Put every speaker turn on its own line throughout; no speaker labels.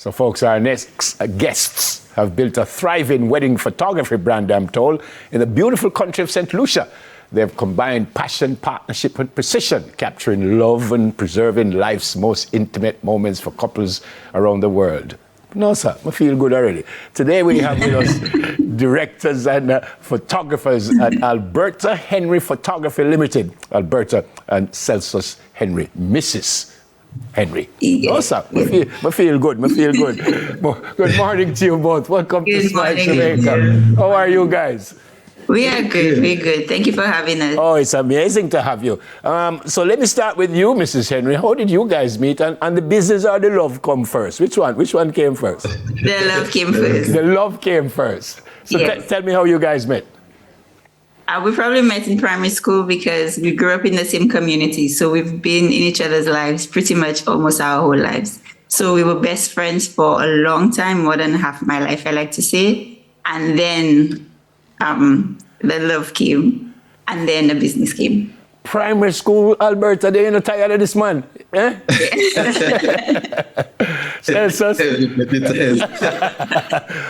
So, folks, our next guests have built a thriving wedding photography brand, I'm told, in the beautiful country of St. Lucia. They've combined passion, partnership, and precision, capturing love and preserving life's most intimate moments for couples around the world. No, sir, I feel good already. Today we have with us directors and photographers at Alberta Henry Photography Limited. Alberta and Celsius Henry, Mrs. Henry. No, sir, I feel good. Good morning to you both. Welcome to Smile Jamaica. How are you guys?
We are good. We're good. Thank you for having us.
Oh, it's amazing to have you. So let me start with you, Mrs. Henry. How did you guys meet? And the business or the love come first? Which one came first?
The love came first.
The love came first. So
yes.
Tell me how you guys met.
We probably met in primary school because we grew up in the same community. So we've been in each other's lives pretty much almost our whole lives. So we were best friends for a long time, more than half my life, I like to say. And then the love came, and then the business came.
Primary school, Alberta, they ain't tired of this man. Eh? Celsius?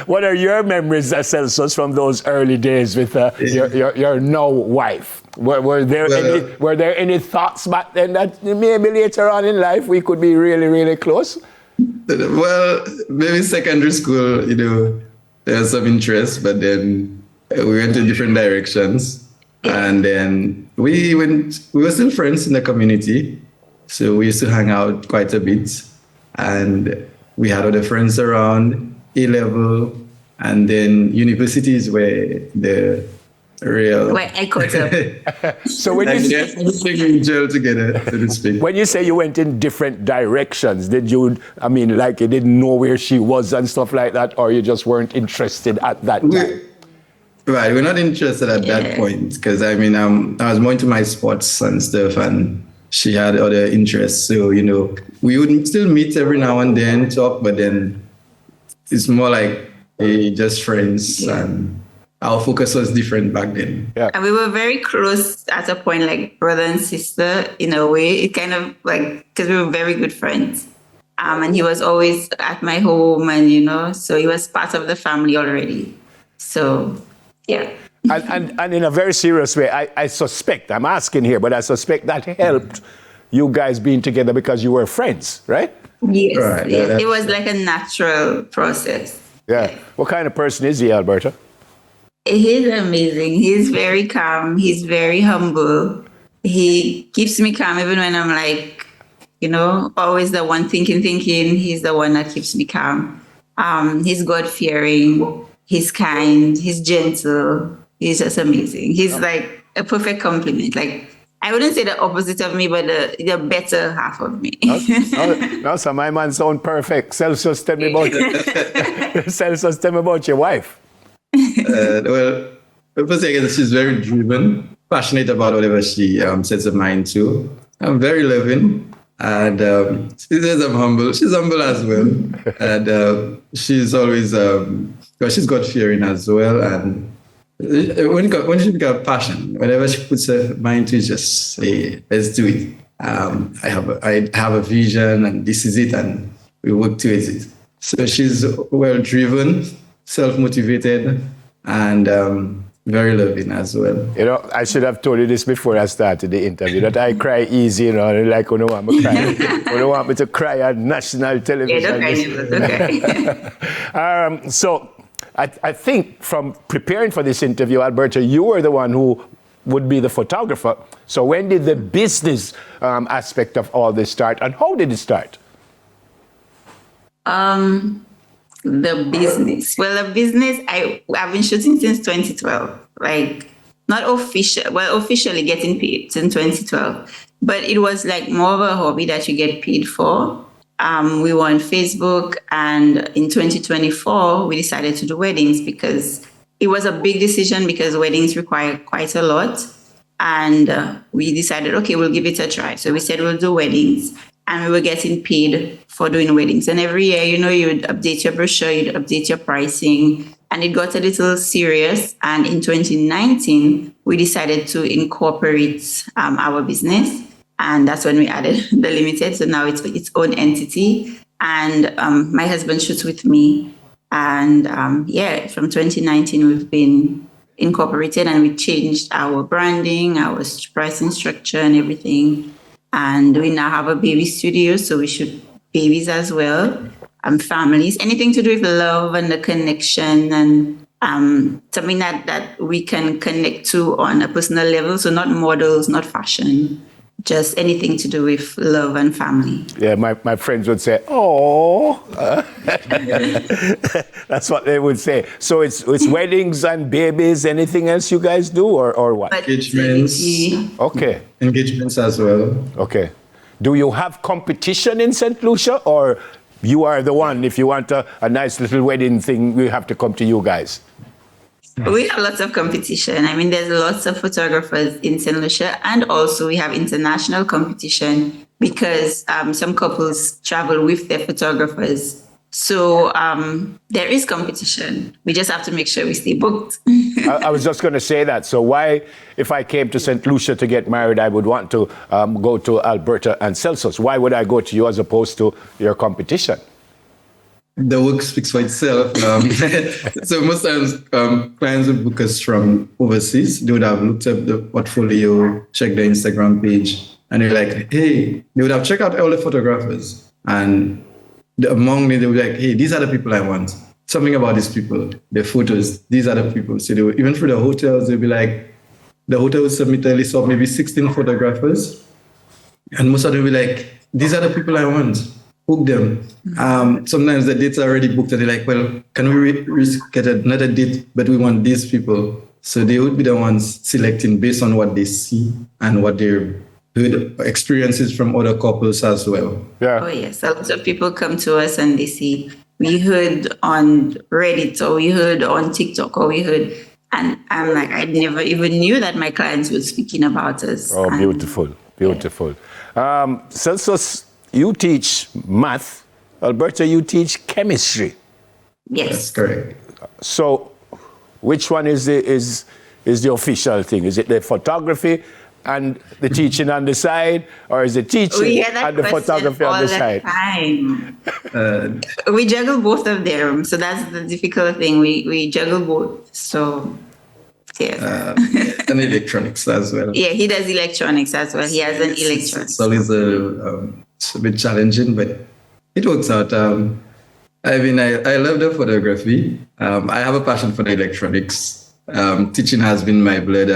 What are your memories, Celsius, from those early days with your now wife? Were there any thoughts back then that maybe later on in life we could be really, really close?
Well, maybe secondary school, there was some interest, but then we went in different directions, and then we were still friends in the community. So we used to hang out quite a bit, and we had other friends around A-level, and then universities where the real...
Where I caught up.
So when
you gel together, so to speak.
When you say you went in different directions, did you, you didn't know where she was and stuff like that, or you just weren't interested at that time?
Right, we're not interested at that point because I was more into my sports and stuff, and she had other interests. So we would still meet every now and then, talk, but then it's more like just friends, and our focus was different back then.
Yeah.
And we were very close at a point, like brother and sister in a way. It kind of like because we were very good friends. And he was always at my home, and so he was part of the family already. So. Yeah.
And in a very serious way, I suspect, I'm asking here, but I suspect that helped you guys being together because you were friends, right?
Yes.
Right.
Yes. It was like a natural process.
Yeah. What kind of person is he, Alberta?
He's amazing. He's very calm. He's very humble. He keeps me calm even when I'm like, always the one thinking. He's the one that keeps me calm. He's God-fearing. He's kind, he's gentle, he's just amazing. He's like a perfect complement. Like, I wouldn't say the opposite of me, but the better half of me.
No, so my man sound perfect. Celsius, tell me about Celsius, tell me about your wife.
First again, she's very driven, passionate about whatever she sets her mind to. I'm very loving. And she says I'm humble. She's humble as well. And she's always, she's God-fearing as well. And when she becomes passion, whenever she puts her mind to it, just say, let's do it. I have a vision, and this is it, and we work towards it. So she's well-driven, self-motivated, and very loving as well.
I should have told you this before I started the interview, that I cry easy, like when you want me to cry. When you want me to cry on national television.
Okay.
So I think from preparing for this interview, Alberta, you were the one who would be the photographer. So when did the business aspect of all this start, and how did it start?
The business. Well, the business, I've been shooting since 2012. Like, not official. Well, officially getting paid since 2012. But it was like more of a hobby that you get paid for. We were on Facebook, and in 2024, we decided to do weddings because it was a big decision because weddings require quite a lot. And we decided, okay, we'll give it a try. So we said we'll do weddings. And we were getting paid for doing weddings. And every year, you would update your brochure, you'd update your pricing. And it got a little serious. And in 2019, we decided to incorporate our business. And that's when we added the limited. So now it's its own entity. and my husband shoots with me. And from 2019, we've been incorporated, and we changed our branding, our pricing structure, and everything. And we now have a baby studio, so we shoot babies as well, families, anything to do with love and the connection, and something that we can connect to on a personal level. So not models, not fashion, just anything to do with love and family.
Yeah, my friends would say, "Oh," that's what they would say. So it's weddings and babies. Anything else you guys do, or what?
Engagements.
Okay.
Engagements as well.
Okay. Do you have competition in St. Lucia, or you are the one? If you want a nice little wedding thing, we have to come to you guys.
We have lots of competition. I mean, there's lots of photographers in St. Lucia, and also we have international competition because some couples travel with their photographers. So there is competition. We just have to make sure we stay booked.
I was just going to say that. So why, if I came to St. Lucia to get married, I would want to go to Alberta and Celsius. Why would I go to you as opposed to your competition?
The work speaks for itself. So most times clients would book us from overseas. They would have looked up the portfolio, checked the Instagram page, and they're like, hey, they would have checked out all the photographers. And among them, they would be like, hey, these are the people I want. Something about these people, their photos, these are the people. So they would, even through the hotels, they'd be like, the hotel would submit a list of maybe 16 photographers. And most of them would be like, these are the people I want. Book them. Sometimes the dates are already booked and they're like, well, can we get another date, but we want these people. So they would be the ones selecting based on what they see and what their good experiences from other couples as well.
Yeah.
Oh yes, a lot of people come to us and they see, we heard on Reddit, or we heard on TikTok, or we heard, and I'm like, I never even knew that my clients were speaking about us.
Oh, beautiful, beautiful. Yeah. Celsius, you teach math. Alberta, you teach chemistry.
Yes.
That's correct.
So which one is the official thing? Is it the photography and the teaching on the side, or is it teaching and the photography on the side?
We juggle both of them, so that's the difficult thing. We juggle both. So yeah.
And electronics as well.
Yeah, he does electronics as well. He has an electronics.
It's always it's a bit challenging, but it works out. I mean, I love the photography. I have a passion for the electronics. Teaching has been my blood.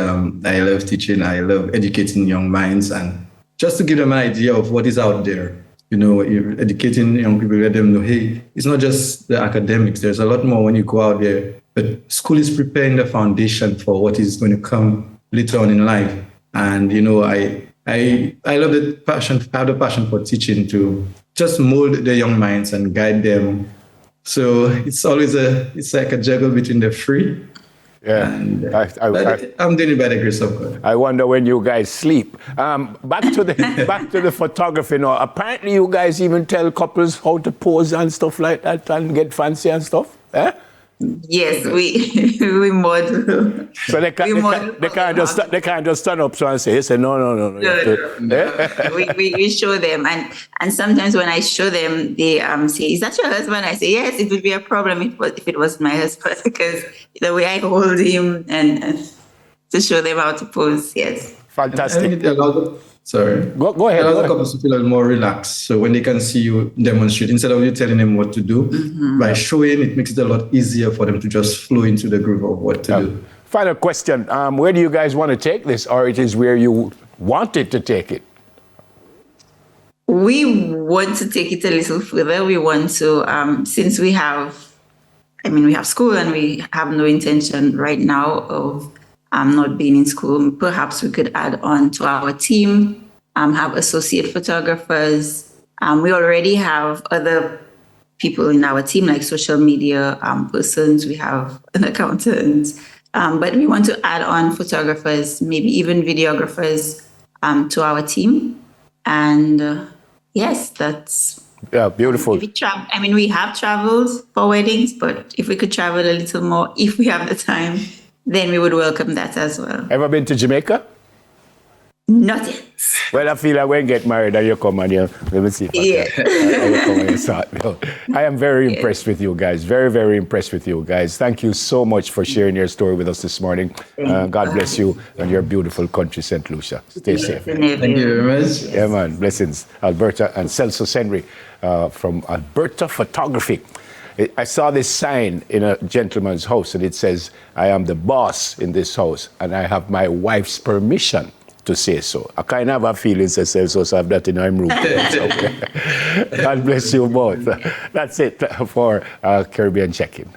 I love teaching. I love educating young minds, and just to give them an idea of what is out there. You know, you're educating young people, let them know, hey, it's not just the academics. There's a lot more when you go out there. But school is preparing the foundation for what is going to come later on in life. And, you know, I love the passion, I have the passion for teaching to just mold the young minds and guide them. So it's always it's like a juggle between the three.
Yeah,
and, I'm doing it by the grace of God.
I wonder when you guys sleep. Back to the photography now. Apparently, you guys even tell couples how to pose and stuff like that and get fancy and stuff. Eh?
Yes, we model.
So they can't just stand up and say no.
We show them, and sometimes when I show them, they say, "Is that your husband?" I say, "Yes." It would be a problem if it was my husband, because the way I hold him and to show them how to pose. Yes,
fantastic.
Sorry.
Go ahead.
A lot of couples feel more relaxed. So when they can see you demonstrate, instead of you telling them what to do, by showing, it makes it a lot easier for them to just flow into the groove of what to do.
Final question. Where do you guys want to take this, or it is where you wanted to take it?
We want to take it a little further. We want to, since we have school and we have no intention right now of not being in school, perhaps we could add on to our team, have associate photographers. We already have other people in our team, like social media persons. We have an accountant, but we want to add on photographers, maybe even videographers to our team. And yes, that's...
Yeah, beautiful.
We have traveled for weddings, but if we could travel a little more, if we have the time, then we would welcome that as well.
Ever been to Jamaica?
Nothing.
Well, I feel like when you get married and you come and you, let me see if I can, you come and you sort me out. I am very impressed with you guys. Very, very impressed with you guys. Thank you so much for sharing your story with us this morning. God bless you and your beautiful country, St. Lucia. Stay safe.
Thank you very much.
Yeah, man. Blessings. Alberta and Celso Henry from Alberta Photography. I saw this sign in a gentleman's house and it says, I am the boss in this house and I have my wife's permission to say so. I kind of have a feeling, says Celso, so I have that in my room. God bless you both. That's it for Caribbean Check-In.